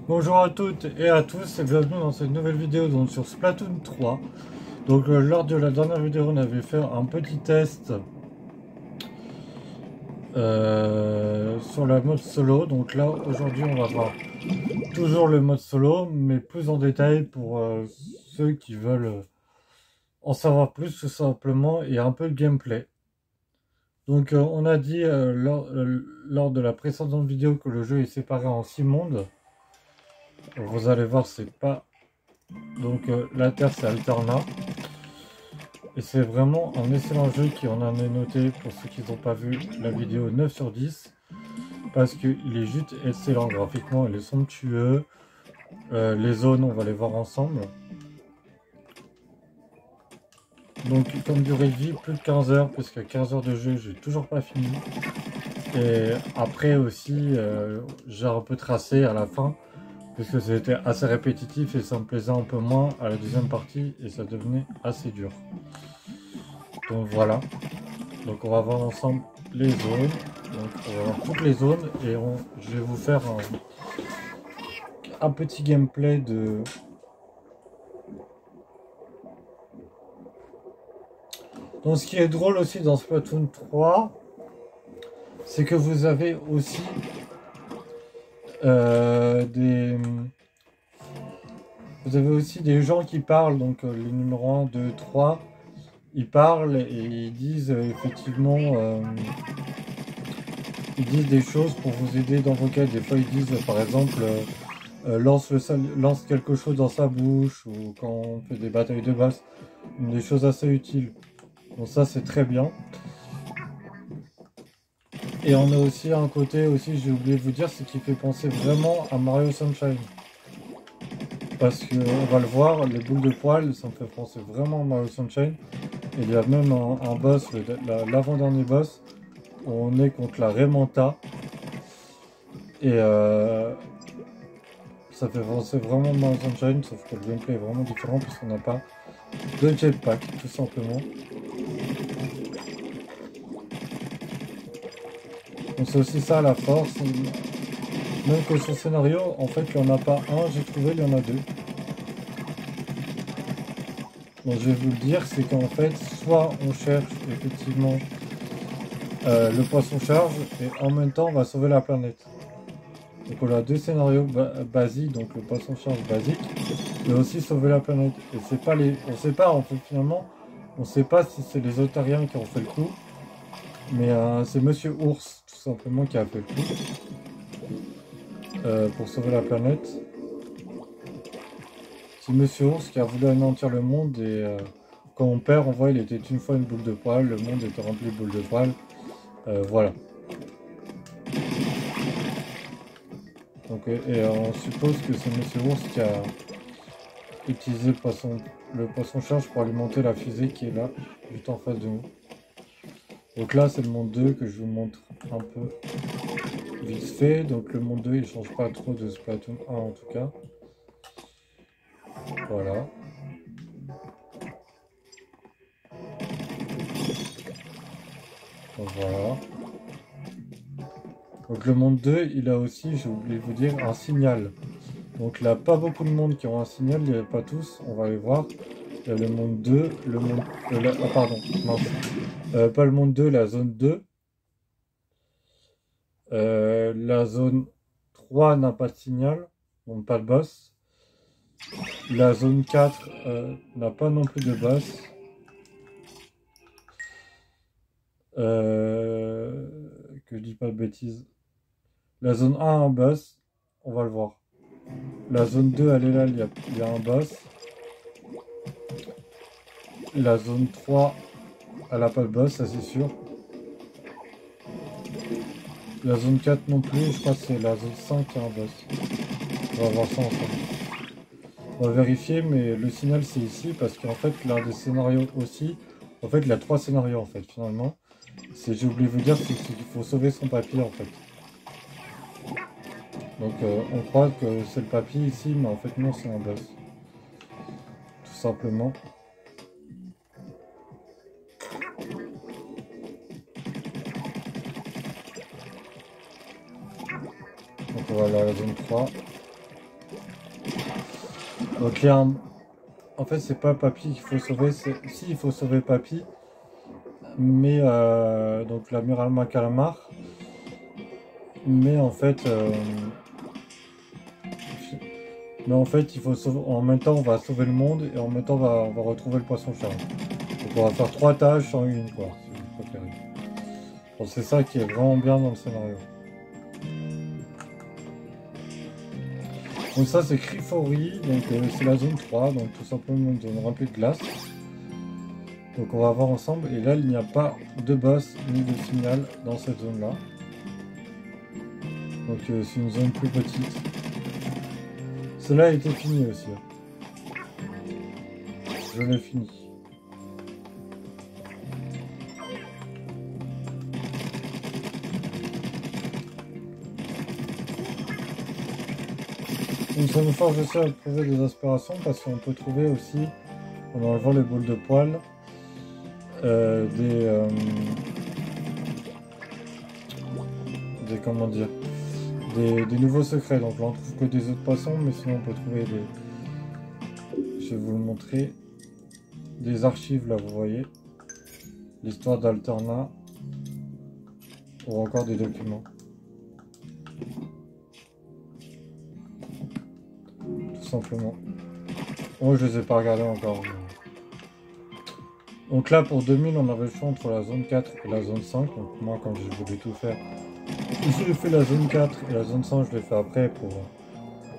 Bonjour à toutes et à tous et bienvenue dans cette nouvelle vidéo donc sur Splatoon 3. Donc lors de la dernière vidéo on avait fait un petit test sur la mode solo. Donc là aujourd'hui on va voir toujours le mode solo mais plus en détail pour ceux qui veulent en savoir plus tout simplement et un peu de gameplay. Donc on a dit lors de la précédente vidéo que le jeu est séparé en 6 mondes. Vous allez voir c'est pas... Donc la Terre c'est Alternat. Et c'est vraiment un excellent jeu qui en a noté, pour ceux qui n'ont pas vu la vidéo, 9 sur 10. Parce qu'il est juste excellent graphiquement, il est somptueux. Les zones, on va les voir ensemble. Donc comme durée de vie, plus de 15 heures, puisqu'à 15 heures de jeu, j'ai toujours pas fini. Et après aussi, j'ai un peu tracé à la fin, puisque c'était assez répétitif et ça me plaisait un peu moins à la deuxième partie, et ça devenait assez dur. Donc voilà. Donc on va voir ensemble les zones. Donc on va voir toutes les zones et je vais vous faire un petit gameplay de... Donc ce qui est drôle aussi dans Splatoon 3, c'est que vous avez aussi des... Vous avez aussi des gens qui parlent, donc les numéros 1, 2, 3, ils parlent et ils disent effectivement... ils disent des choses pour vous aider dans vos quêtes. Des fois ils disent par exemple... lance quelque chose dans sa bouche ou quand on fait des batailles de boss, des choses assez utiles. Donc ça c'est très bien. Et on a aussi un côté aussi, j'ai oublié de vous dire, c'est qui fait penser vraiment à Mario Sunshine. Parce que on va le voir, les boules de poils, ça me fait penser vraiment à Mario Sunshine. Et il y a même un boss, l'avant-dernier boss, où on est contre la Raymanta. Et ça fait penser vraiment à Mario Sunshine, sauf que le gameplay est vraiment différent puisqu'on n'a pas de jetpack, tout simplement. Donc c'est aussi ça la force. Même que ce scénario, en fait, il n'y en a pas un, j'ai trouvé, il y en a deux. Donc je vais vous le dire, c'est qu'en fait, soit on cherche effectivement le poisson-charge, et en même temps on va sauver la planète. Donc on a deux scénarios basiques, donc le poisson-charge basique, mais aussi sauver la planète. Et c'est pas les... On sait pas en fait finalement, on sait pas si c'est les Otariens qui ont fait le coup, mais c'est Monsieur Ours tout simplement qui a fait le coup pour sauver la planète. C'est Monsieur Ours qui a voulu anéantir le monde et quand on perd, on voit il était une fois une boule de poil, le monde était rempli de boules de poil. Voilà. Donc, et on suppose que c'est Monsieur Ours qui a utilisé le poisson-charge pour alimenter la fusée qui est là, juste en face de nous. Donc là, c'est le monde 2 que je vous montre un peu vite fait. Donc le monde 2, il change pas trop de Splatoon 1 en tout cas. Voilà. Donc voilà. Donc le monde 2, il a aussi, j'ai oublié de vous dire, un signal. Donc il n'y a pas beaucoup de monde qui ont un signal, il n'y a pas tous, on va aller voir. Il y a le monde 2, le monde... ah pardon, mince. Pas le monde 2, la zone 2. La zone 3 n'a pas de signal, donc pas de boss. La zone 4 n'a pas non plus de boss. Que je dis pas de bêtises. La zone 1 a un boss, on va le voir. La zone 2, elle est là, il y a un boss. La zone 3, elle a pas de boss, ça c'est sûr. La zone 4 non plus, je crois que c'est la zone 5 qui a un boss. On va voir ça ensemble. On va vérifier, mais le signal c'est ici parce qu'en fait, l'un des scénarios aussi, en fait, il y a 3 scénarios en fait, finalement. J'ai oublié de vous dire, c'est qu'il faut sauver son papier en fait. Donc on croit que c'est le papier ici, mais en fait non, c'est un boss. Tout simplement. Donc on va aller à la zone 3. Donc il y a un... En fait, c'est pas Papy qu'il faut sauver, si il faut sauver Papy, mais donc l'amiral Macalamar, mais en fait, il faut sauver. En même temps, on va sauver le monde et en même temps, on va retrouver le poisson charme. Donc on va faire 3 tâches en une, quoi. Si vous préférez. Bon, c'est ça qui est vraiment bien dans le scénario. Donc ça c'est Crifori, donc c'est la zone 3, donc tout simplement une zone remplie de glace. Donc on va voir ensemble, et là il n'y a pas de boss ni de signal dans cette zone là. Donc c'est une zone plus petite. Cela a été fini aussi. Je l'ai fini. Donc ça nous force aussi à trouver des aspirations parce qu'on peut trouver aussi, en enlevant les boules de poils, comment dire, des nouveaux secrets. Donc là on trouve que des œufs de poisson, mais sinon on peut trouver des... Je vais vous le montrer. Des archives là, vous voyez. L'histoire d'Alterna. Ou encore des documents. Tout simplement. Moi je les ai pas regardés encore. Donc là pour 2000 on avait le choix entre la zone 4 et la zone 5. Donc moi quand je voulais tout faire, j'ai fait la zone 4 et la zone 5 je l'ai fait après pour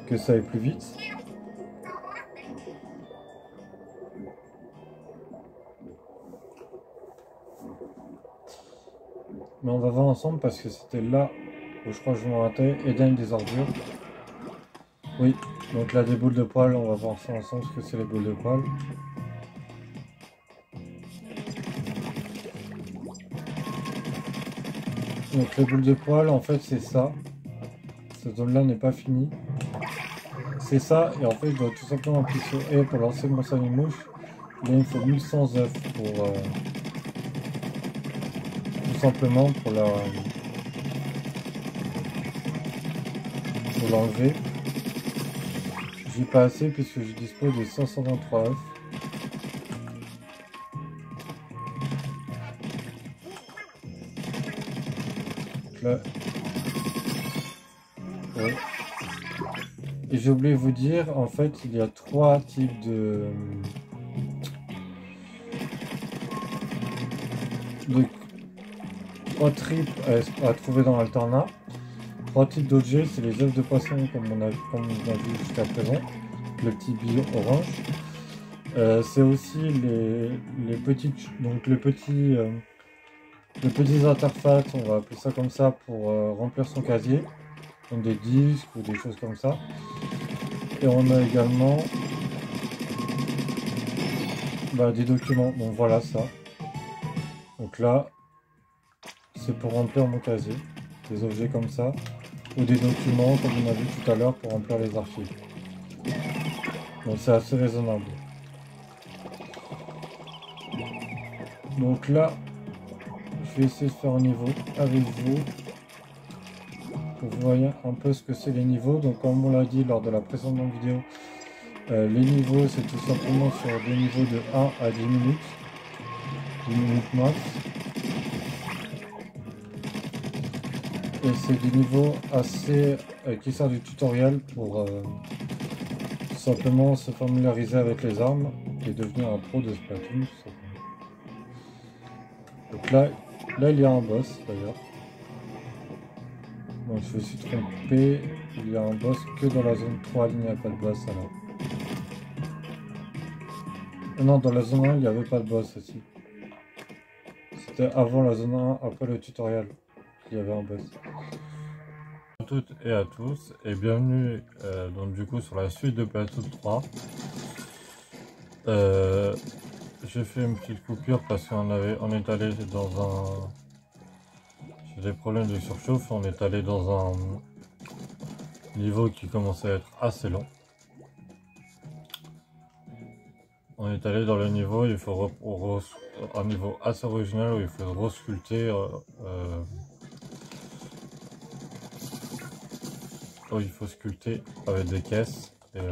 que ça aille plus vite. Mais on va voir ensemble parce que c'était là où je crois que je me ratais. Eden des ordures. Oui, donc là des boules de poils, on va voir ça ensemble ce que c'est les boules de poils. Donc les boules de poils en fait c'est ça. Cette zone là n'est pas finie. C'est ça et en fait je dois tout simplement appuyer sur E pour lancer mon salimouche. Là il me faut 1100 œufs pour tout simplement pour l'enlever. J'ai pas assez puisque je dispose de 523 œufs. Là. Ouais. Et j'ai oublié de vous dire, en fait, il y a 3 types de 3 tripes à trouver dans l'Alterna. 3 types d'objets, c'est les œufs de poisson comme on a vu jusqu'à présent, le petit billet orange. C'est aussi les petites, donc les petits interfaces, on va appeler ça comme ça, pour remplir son casier, donc des disques ou des choses comme ça. Et on a également des documents, donc voilà ça. Donc là, c'est pour remplir mon casier, des objets comme ça, ou des documents comme on a vu tout à l'heure pour remplir les archives. Donc c'est assez raisonnable. Donc là, je vais essayer de faire un niveau avec vous pour que vous voyez un peu ce que c'est les niveaux. Donc comme on l'a dit lors de la précédente vidéo, les niveaux c'est tout simplement sur des niveaux de 1 à 10 minutes. 10 minutes max. Et c'est des niveaux assez qui sortent du tutoriel pour tout simplement se familiariser avec les armes et devenir un pro de Splatoon. Donc là il y a un boss d'ailleurs. Donc je me suis trompé, il y a un boss que dans la zone 3, il n'y a pas de boss alors. Non, dans la zone 1 il n'y avait pas de boss aussi. C'était avant la zone 1, après le tutoriel, qu'il y avait un boss. Bonjour à toutes et à tous et bienvenue donc du coup sur la suite de Splatoon 3. J'ai fait une petite coupure parce on est allé dans un... J'ai des problèmes de surchauffe, on est allé dans un niveau qui commençait à être assez long. On est allé dans le niveau, il faut un niveau assez original où il faut resculpter où il faut sculpter avec des caisses Et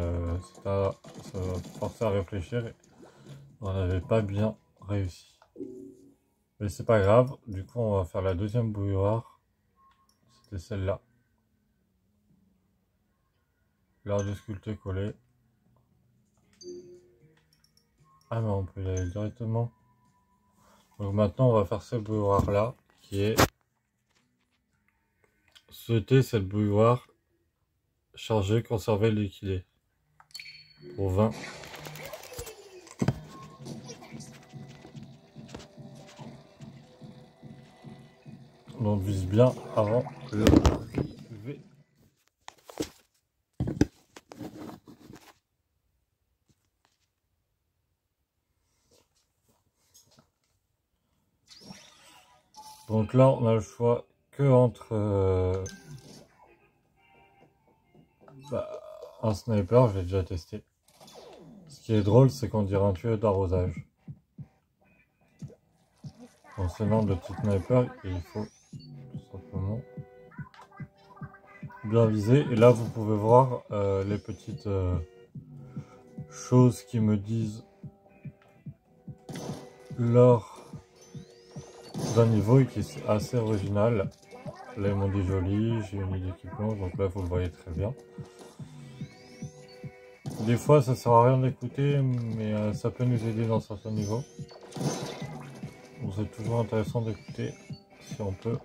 ça forçait à réfléchir. Et on n'avait pas bien réussi. Mais c'est pas grave. Du coup, on va faire la deuxième bouilloire. C'était celle-là. L'art de sculpter collé. Ah mais on peut y aller directement. Donc maintenant on va faire cette bouilloire là qui est souhaiter cette bouilloire chargée, conserver, liquider pour 20. Donc vise bien avant l'arrivée. Donc là on a le choix que entre un sniper, je l'ai déjà testé. Ce qui est drôle c'est qu'on dirait un tuyau d'arrosage. Donc c'est le nom de petit sniper et il faut tout simplement bien viser. Et là vous pouvez voir les petites choses qui me disent lors d'un niveau qui est assez original. Là ils m'ont dit joli, j'ai une idée qui plonge, donc là vous le voyez très bien. Des fois ça sert à rien d'écouter, mais ça peut nous aider dans certains niveaux. Donc c'est toujours intéressant d'écouter si on peut.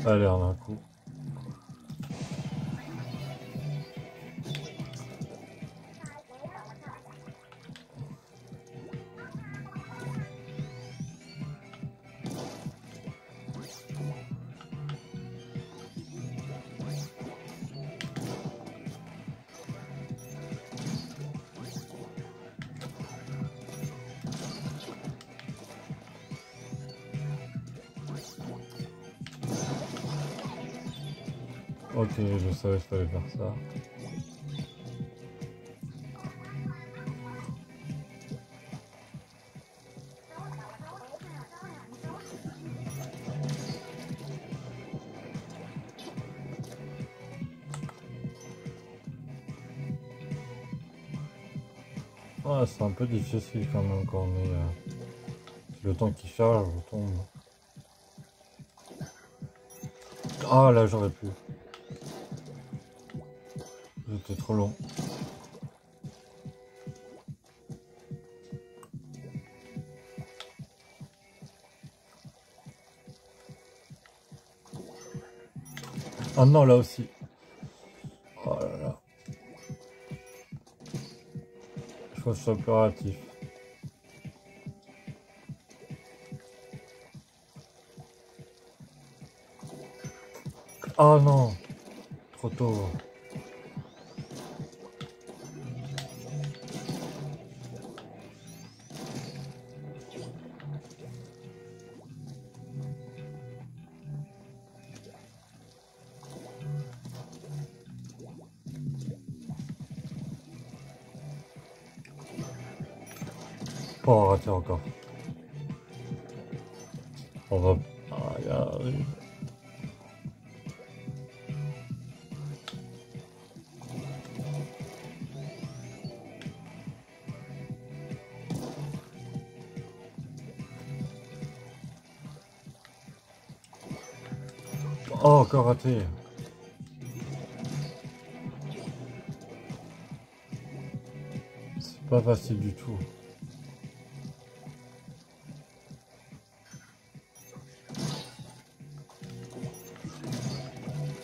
Allez, en un coup. Ok, je savais qu'il fallait faire ça. Ouais, c'est un peu difficile quand même quand on est... le temps qui charge, on tombe. Ah là j'aurais pu. C'était trop long. Ah non, là aussi. Oh là là. Il faut que je sois plus réactif. Ah non. Trop tôt. Pas rater encore. On va... Ah, y arrive. Oh, encore raté. C'est pas facile du tout.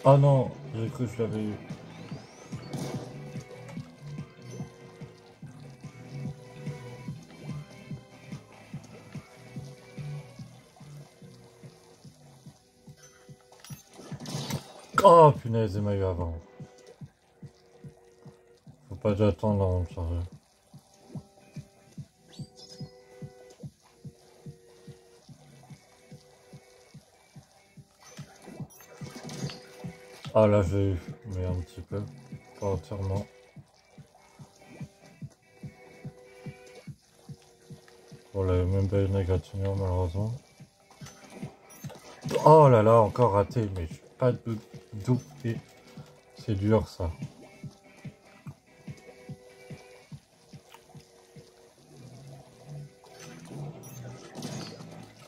Ah non, j'ai cru que je l'avais eu. Oh punaise, il m'a eu avant. Faut pas déjà attendre avant de charger. Ah là j'ai eu, mais un petit peu, pas entièrement. Bon là, même pas une égratignure malheureusement. Oh là là, encore raté, mais je suis pas de doublé. C'est dur ça.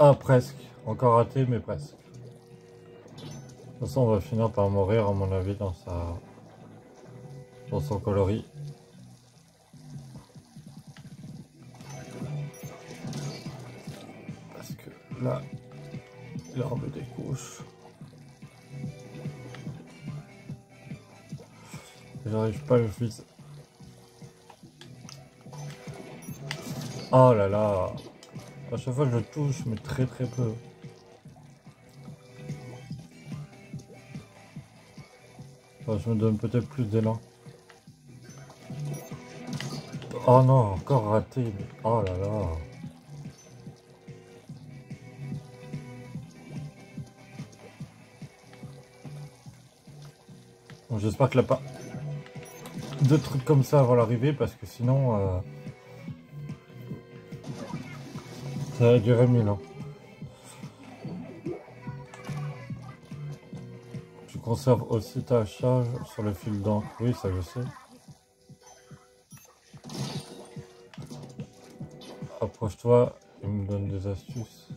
Ah presque, encore raté mais presque. De toute façon on va finir par mourir à mon avis dans son coloris. Parce que là, il en met des couches. J'arrive pas à le viser. Oh là là. À chaque fois je le touche, mais très très peu. Enfin, je me donne peut-être plus d'élan. Oh non, encore raté. Mais... oh là là. Bon, j'espère qu'il n'y a pas de trucs comme ça avant l'arrivée, parce que sinon, ça va durer 1000 ans. Tu conserves aussi ta charge sur le fil d'encre. Oui, ça je sais. Approche-toi, il me donne des astuces.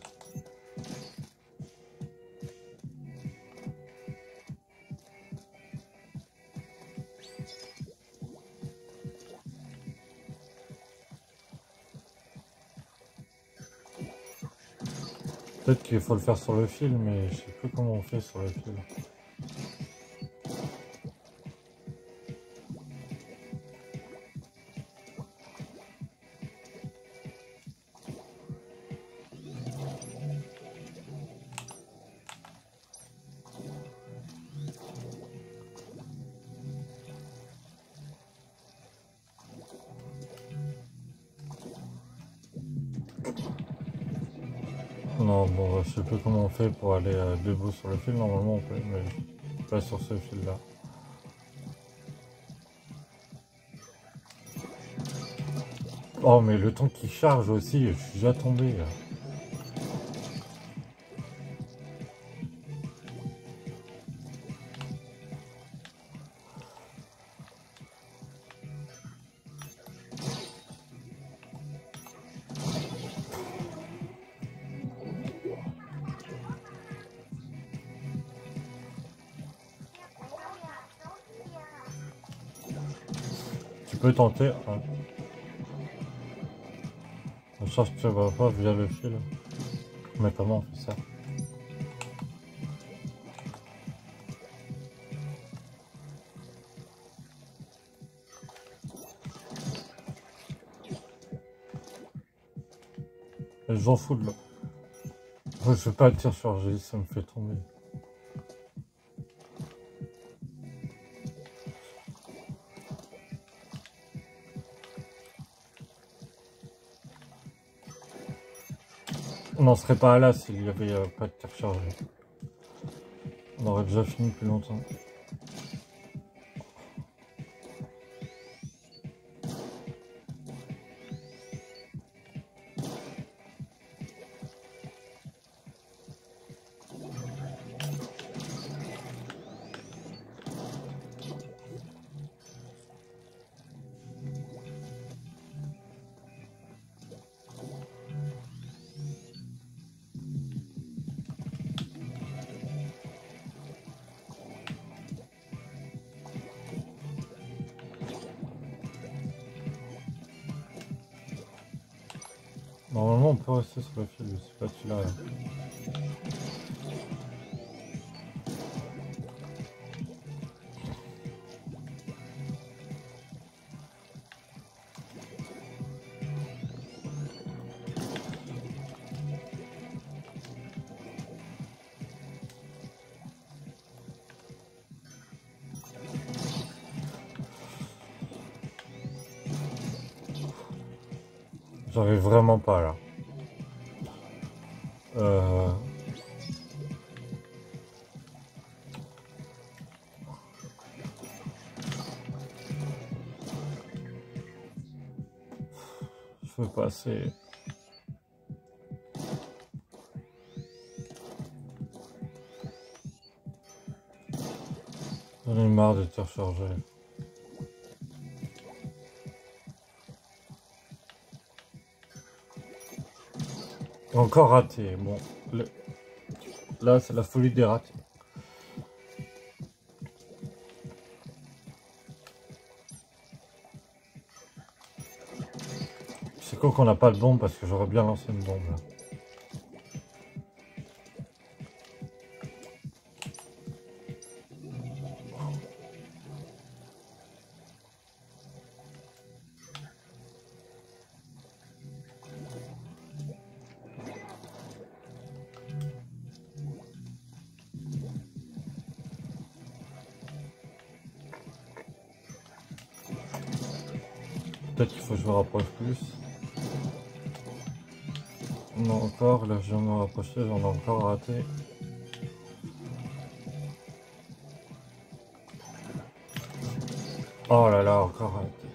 Peut-être qu'il faut le faire sur le fil, mais je sais plus comment on fait sur le fil. Non, bon, je sais plus comment on fait pour aller debout sur le fil. Normalement, on peut, mais pas sur ce fil-là. Oh, mais le temps qui charge aussi, je suis déjà tombé. Là. Tu peux tenter. Hein. La charge ne va pas via le fil. Mais comment on fait ça? J'en fous de là. Je veux pas le tir chargé, ça me fait tomber. On n'en serait pas là s'il n'y avait pas de tir chargé. On aurait déjà fini depuis longtemps. Normalement, on peut rester sur le fil, je sais pas si là. J'arrive vraiment pas là. trouvais pas assez. J'en ai marre de te recharger. Encore raté. Bon, là c'est la folie des ratés. C'est con qu'on n'a pas de bombe parce que j'aurais bien lancé une bombe là. Peut-être qu'il faut que je me rapproche plus. Non, encore, là je viens de me rapprocher, j'en ai encore raté. Oh là là, encore raté.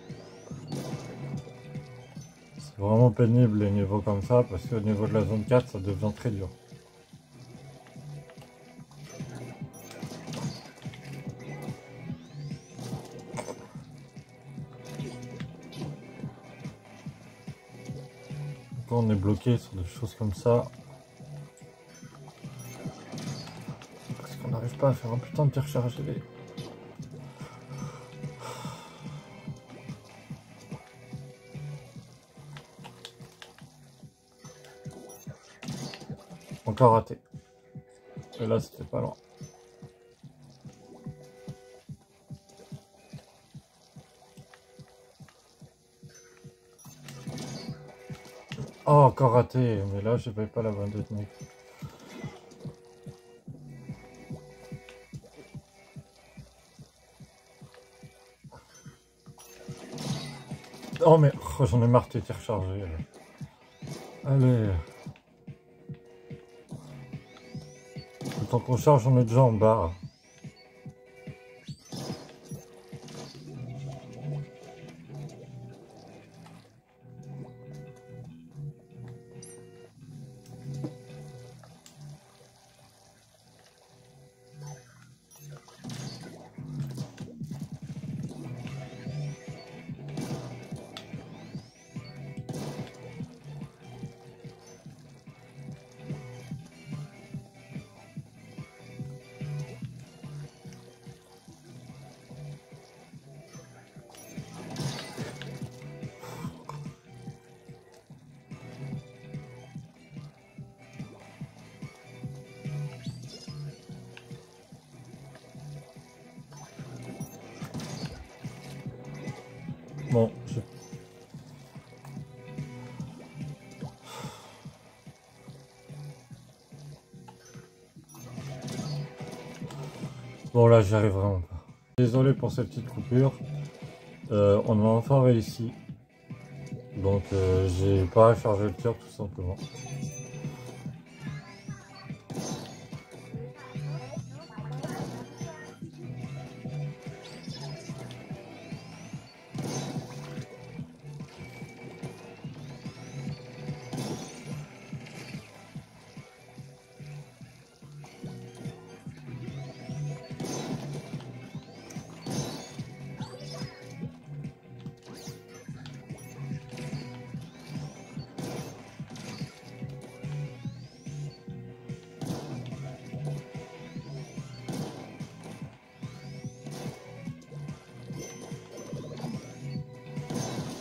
C'est vraiment pénible les niveaux comme ça, parce qu'au niveau de la zone 4, ça devient très dur. Quand on est bloqué sur des choses comme ça, parce qu'on n'arrive pas à faire un putain de tir chargé. Encore raté. Et là, c'était pas loin. Oh, encore raté. Mais là, je n'avais pas la bonne technique. Oh, mais oh, j'en ai marre de tir chargé. Allez. Le temps qu'on charge, on est déjà en bas. Bon, bon là, j'y arrive vraiment pas. Désolé pour cette petite coupure. On a enfin réussi. Donc, j'ai pas chargé le tir tout simplement.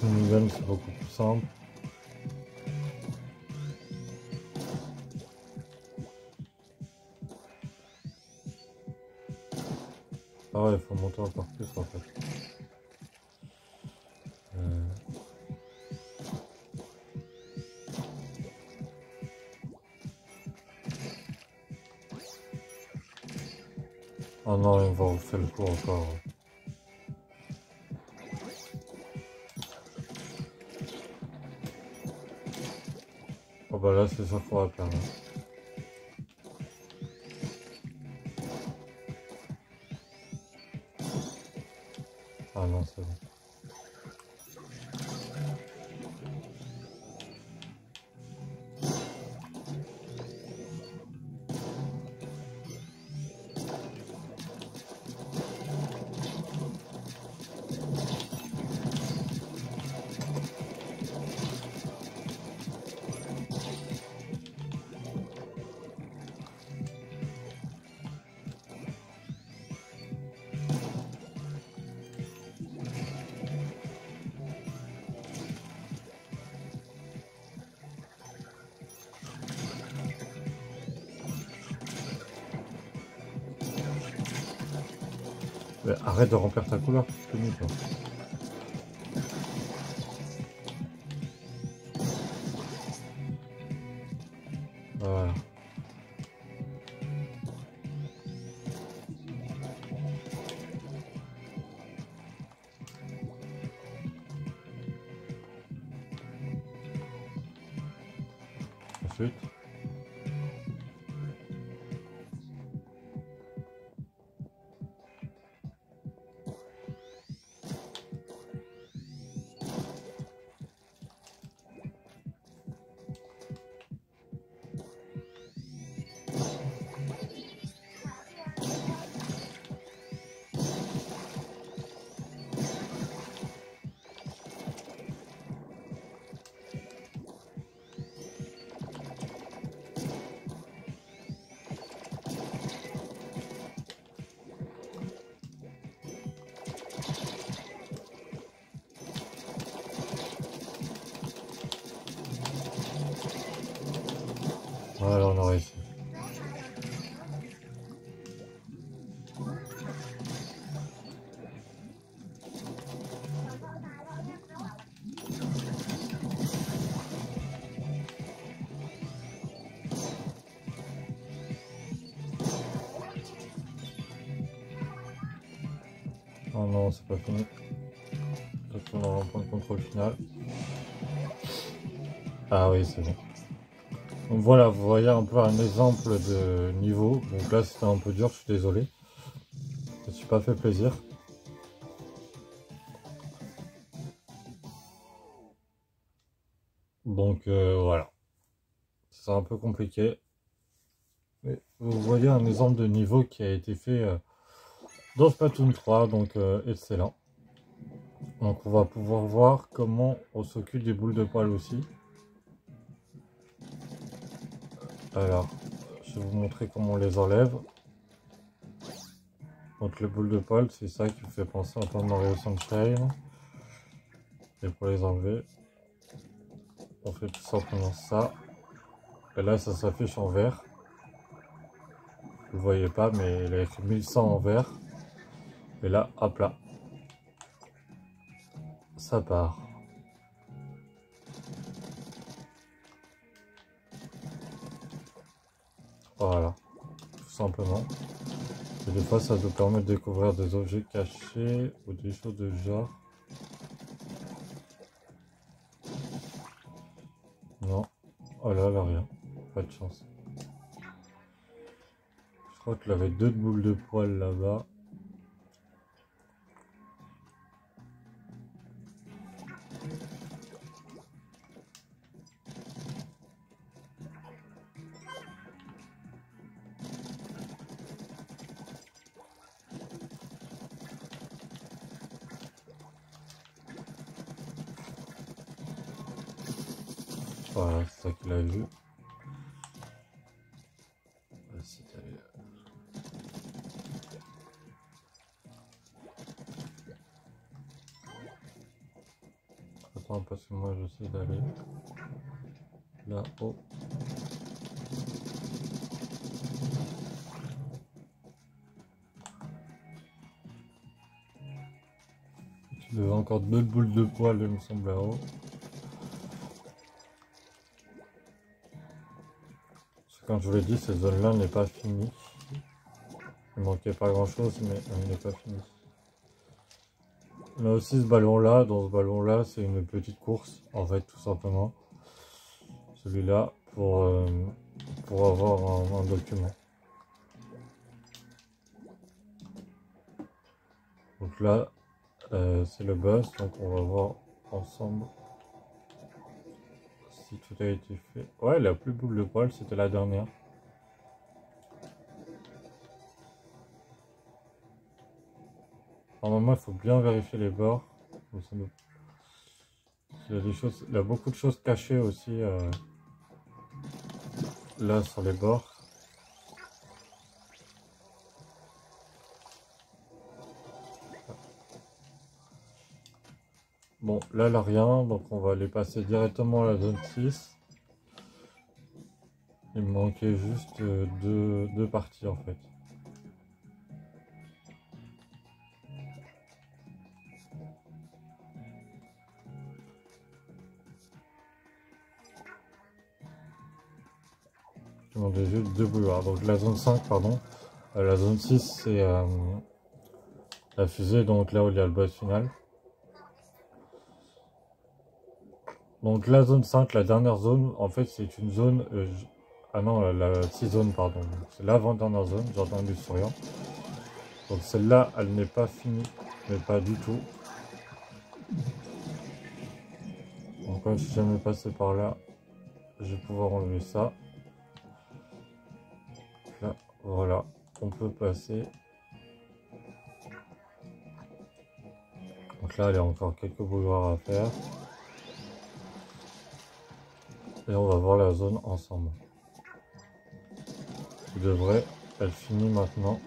Minigun, c'est beaucoup plus simple. Ah ouais, il faut monter encore plus en fait. Oh non, il va refaire le coup encore. Oh bah là, c'est sûr qu'on va perdre. Ah non, c'est bon. Mais arrête de remplir ta couleur, tu te toi. Voilà. Ensuite. Voilà, on a réussi. Oh non, c'est pas fini. Peut-être qu'on aura un point de contrôle final. Ah oui, c'est bon. Donc voilà, vous voyez un peu un exemple de niveau. Donc là, c'était un peu dur, je suis désolé. Je me suis pas fait plaisir. Donc voilà. C'est un peu compliqué. Mais vous voyez un exemple de niveau qui a été fait dans Splatoon 3, donc excellent. Donc on va pouvoir voir comment on s'occupe des boules de poils aussi. Alors, je vais vous montrer comment on les enlève. Donc les boules de poils, c'est ça qui me fait penser un peu à Mario Sunshine. Et pour les enlever, on fait tout simplement ça. Et là, ça s'affiche en vert. Vous le voyez pas, mais il a écrit 1100 en vert. Et là, hop là, ça part. Voilà, tout simplement. Et des fois, ça nous permet de découvrir des objets cachés ou des choses de genre. Non. Oh là, là, rien. Pas de chance. Je crois qu'il avait deux boules de poils là-bas. Voilà, c'est ça qu'il a vu. Attends, parce que moi j'essaie d'aller là-haut. Tu devais encore deux boules de poils, il me semble, là-haut. Comme je vous l'ai dit, cette zone-là n'est pas finie. Il manquait pas grand-chose, mais elle n'est pas finie. On a aussi ce ballon-là. Dans ce ballon-là, c'est une petite course, en fait, tout simplement. Celui-là, pour avoir un document. Donc là, c'est le boss, donc on va voir ensemble si tout a été fait. Ouais, la plus boule de poil, c'était la dernière. Normalement, il faut bien vérifier les bords. Il y a des choses, il y a beaucoup de choses cachées aussi là sur les bords. Bon, là, là, rien, donc on va aller passer directement à la zone 6. Il me manquait juste deux parties en fait. qui m'ont déjà deux bouilloires. Donc la zone 5, pardon. La zone 6, c'est la fusée, donc là où il y a le boss final. Donc la zone 5, la dernière zone, en fait c'est une zone... ah non, la 6 zone, pardon. C'est l'avant-dernière zone, jardin du souriant. Donc celle-là, elle n'est pas finie, mais pas du tout. Donc quand je suis jamais passé par là, je vais pouvoir enlever ça. Là, voilà, on peut passer. Donc là, il y a encore quelques bouilloires à faire. Et on va voir la zone ensemble. Qui devrait être finie maintenant.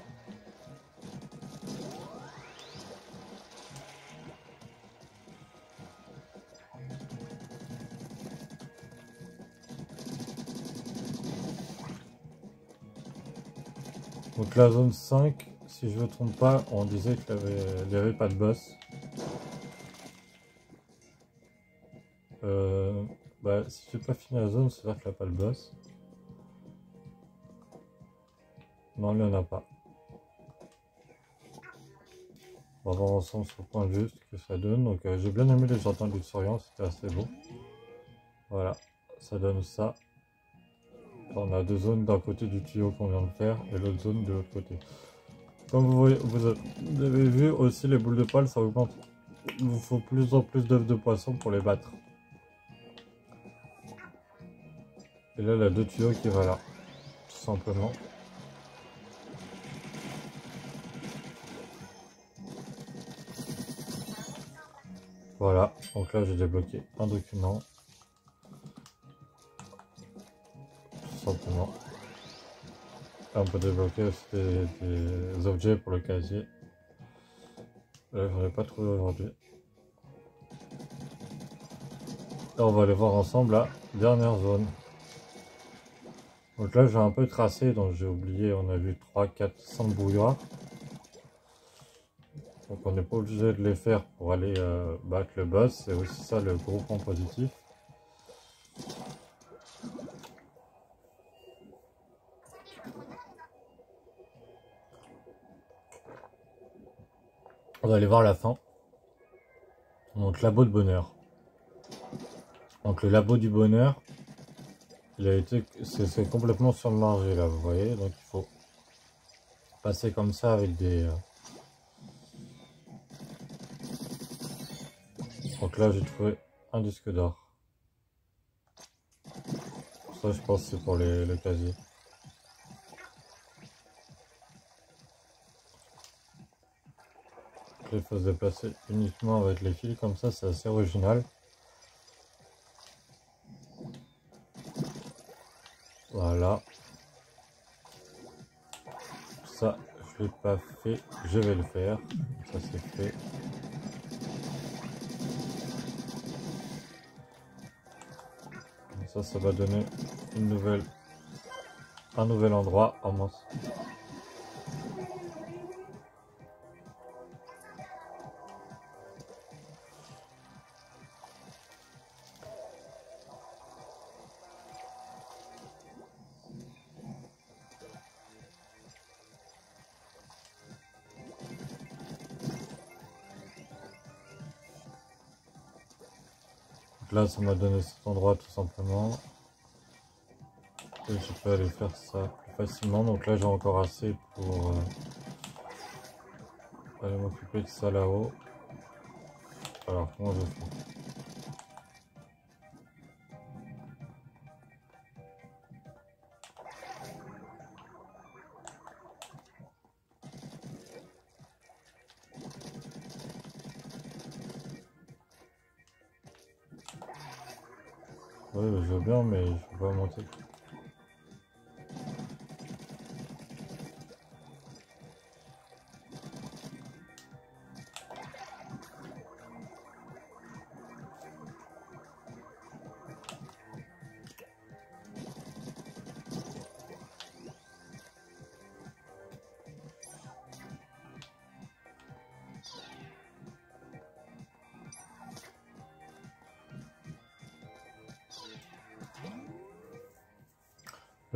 Donc la zone 5, si je ne me trompe pas, on disait qu'il n'y avait pas de boss. Bah, si j'ai pas fini la zone, c'est-à-dire qu'il n'y a pas le boss. Non, il n'y en a pas. On va voir ensemble sur le point de vue ce que ça donne. Donc j'ai bien aimé les jardins du Souriant, c'était assez beau. Voilà, ça donne ça. On a deux zones d'un côté du tuyau qu'on vient de faire et l'autre zone de l'autre côté. Comme vous voyez, vous avez vu aussi les boules de poils, ça augmente. Il vous faut plus en plus d'œufs de poisson pour les battre. Et là, il y a deux tuyaux qui va là, tout simplement. Voilà, donc là j'ai débloqué un document. Tout simplement. Là, on peut débloquer aussi des objets pour le casier. Là, j'en ai pas trouvé aujourd'hui. Là, on va aller voir ensemble la dernière zone. Donc là, j'ai un peu tracé, donc j'ai oublié, on a vu 3, 4, 5 bouilloires. Donc on n'est pas obligé de les faire pour aller battre le boss, c'est aussi ça le gros point positif. On va aller voir la fin. Donc labo de bonheur. Donc le labo du bonheur, il a été, c'est complètement submergé là, vous voyez. Donc il faut passer comme ça avec des... Donc là j'ai trouvé un disque d'or. Ça je pense que c'est pour le casier. Il faut se déplacer uniquement avec les fils comme ça, c'est assez original. Voilà. Ça, je l'ai pas fait, je vais le faire. Ça c'est fait. Ça va donner un nouvel endroit à mon... Donc là, ça m'a donné cet endroit tout simplement. Et je peux aller faire ça plus facilement. Donc là, j'ai encore assez pour aller m'occuper de ça là-haut. Alors, comment je fais? Oui, je veux bien, mais je ne peux pas monter.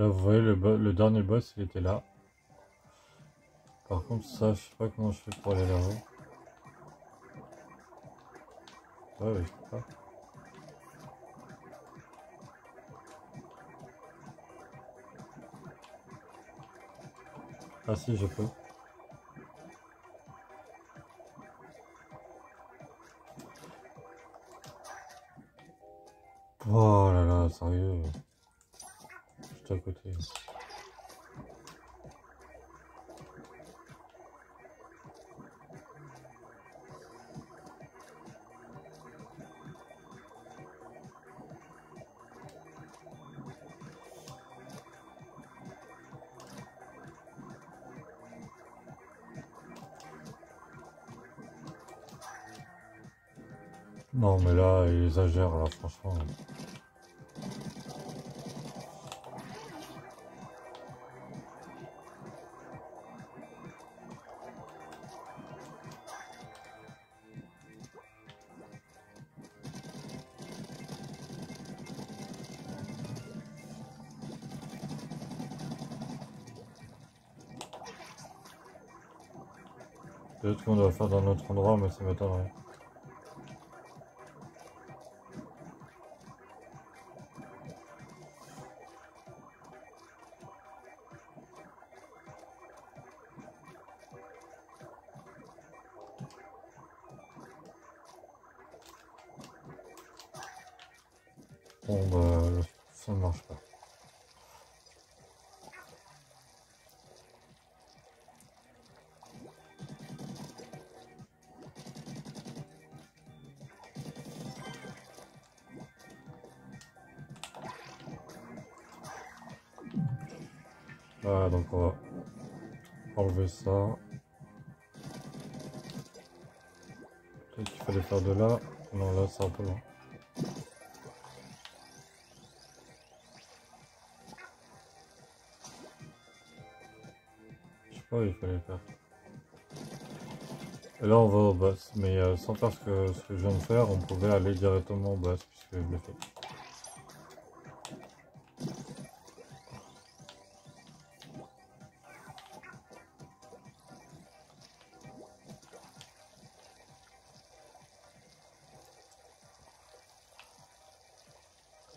Là, vous voyez, le dernier boss, il était là. Par contre, ça, je sais pas comment je fais pour aller là-haut. Ouais, je sais pas. Ah si, je peux. Oh là là, sérieux. Juste à côté. Non, mais là, il exagère, là, franchement. Peut-être qu'on doit faire dans un autre endroit, mais ça m'étonnerait. Bon, bah, ça ne marche pas. Voilà, donc on va enlever ça. Peut-être qu'il fallait faire de là. Non, là, c'est un peu loin. Je sais pas où il fallait faire. Et là, on va au boss. Mais sans faire ce que je viens de faire, on pouvait aller directement au boss, puisque je l'ai fait.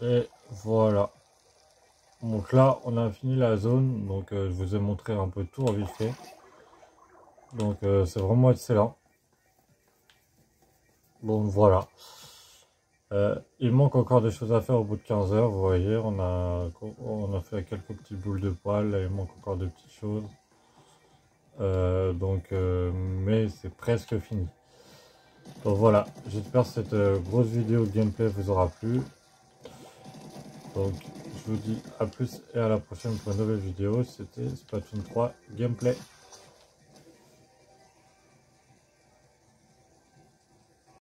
Et voilà. Donc là, on a fini la zone. Donc je vous ai montré un peu tout en vite fait. Donc c'est vraiment excellent. Donc voilà. Il manque encore des choses à faire au bout de 15 heures. Vous voyez, on a fait quelques petites boules de poils. Il manque encore des petites choses. Mais c'est presque fini. Donc voilà, j'espère que cette grosse vidéo gameplay vous aura plu. Donc je vous dis à plus et à la prochaine pour une nouvelle vidéo. C'était Splatoon 3 Gameplay.